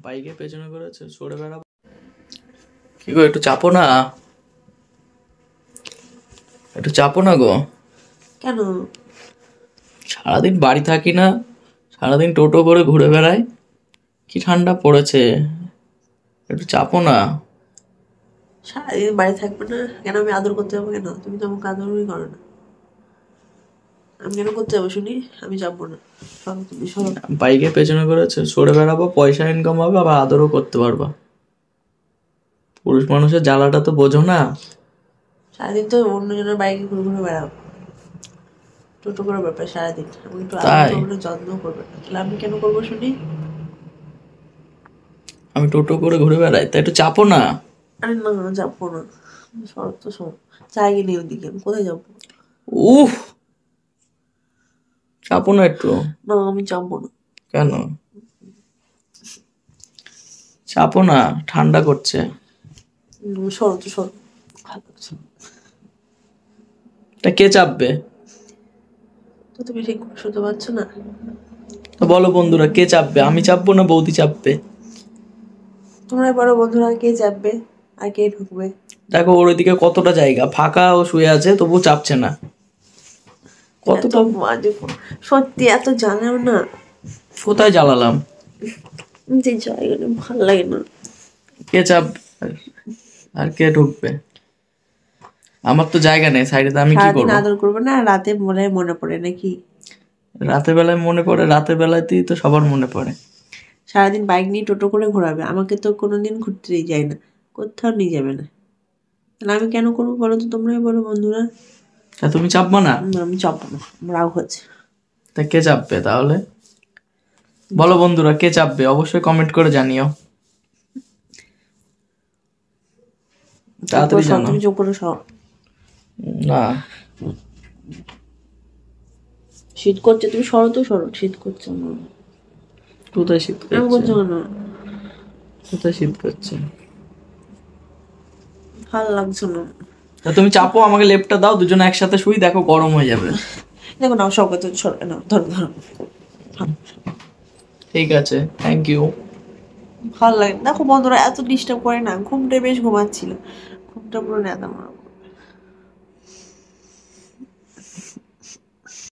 বাইকে পেছনে করেছে সরে বেড়াবো। কি গো একটু চাপো না, একটু চাপো না গো। কেন? সারাদিন বাড়ি থাকি না, সারাদিন টোটো করে ঘুরে বেড়াই, কি ঠান্ডা পড়েছে, একটু চাপো না। সারাদিন বাড়ি থাকবে না কেন? আমি আদর করতে যাবো কেন? তুমি তো আমাকে আদরই করো না। আমি কেন করতে যাবো শুনি? আমি যাবো না। সরো তুমি, সরো। বাইকে পেছনে করেছে সরে বেড়াবো, পয়সা ইনকাম হবে, আবার আদরও করতে পারবা। পুরুষ মানুষের জ্বালাটা তো বোঝো না। সারাদিন তো অন্যজনের বাইকে ঘুরে ঘুরে বেড়াও, টোটো করে ব্যাপার সারাদিন। আমি একটু তাই? আদর করবে, যত্ন করবে, তাহলে আমি কেন করবো শুনি? আমি টোটো করে ঘুরে বেড়াই, তাই একটু চাপো না। আরে না, যাবো না। সরো তো, সরো। জায়গা নেই ওদিকে, আমি কোথায় যাবো? উফ, চাপো না একটু। না, আমি যাবো না। কেন চাপো না, ঠান্ডা করছে। সরো তো, সরো। ভালো লাগছে না। তা কে চাপবে? তো তুমি ঠিক করে শুনতে পাচ্ছ না? তো বলো বন্ধুরা, কে চাপবে? আমি চাপবো না বৌদি চাপবে? তোমরা বড় বন্ধুরা, কে যাবে আর কে ঢুকবে? দেখো ওর ওইদিকে কতটা জায়গা ফাঁকা, ও শুয়ে আছে তবু চাপছে না। কতটা বাজে সত্যি, এত জানাও না। কোথায় জ্বালালাম? যে জায়গাটা ভালো লাগে না। কে চাপ আর কে ঢুকবে? আমার তো জায়গা নেই সাইডে, আমি কি সারাদিন করবো? আদর করবো না, রাতে মনে পড়ে নাকি? রাতের বেলায় মনে পড়ে, রাতের বেলাতেই তো সবার মনে পড়ে। সারাদিন বাইক নিয়ে টোটো করে ঘোরাবে, আমাকে তো কোনোদিন ঘুরতে যায় না, কোথাও নিয়ে যাবে না। তাহলে আমি কেন করবো বলো তো? তোমরাই বলো বন্ধুরা। তা তুমি চাপবা না? আমি চাপবো না, রাগ হচ্ছে। তা কে চাপবে তাহলে? বলো বন্ধুরা, কে চাপবে? অবশ্যই কমেন্ট করে জানিও, তাড়াতাড়ি জানাও। তুমি চুপ করে সরো। না, শীত করছে, তুমি সরো তো, সরো। শীত করছে আমার। কোথায় শীত আমি করছে? বলছো কেন? কোথায় শীত করছে? ভালো লাগছে না। তা তুমি চাপো, আমাকে লেপটা দাও, দুজনে একসাথে শুই, দেখো গরম হয়ে যাবে। দেখো নাও, সব কথা সরো নাও, ধরো ধরো। ঠিক আছে, থ্যাংক ইউ। ভালো লাগে না। দেখো বন্ধুরা, এত ডিস্টার্ব করে না, ঘুমটা বেশ ঘুমাচ্ছিল, ঘুমটা পুরো নেতা আমার।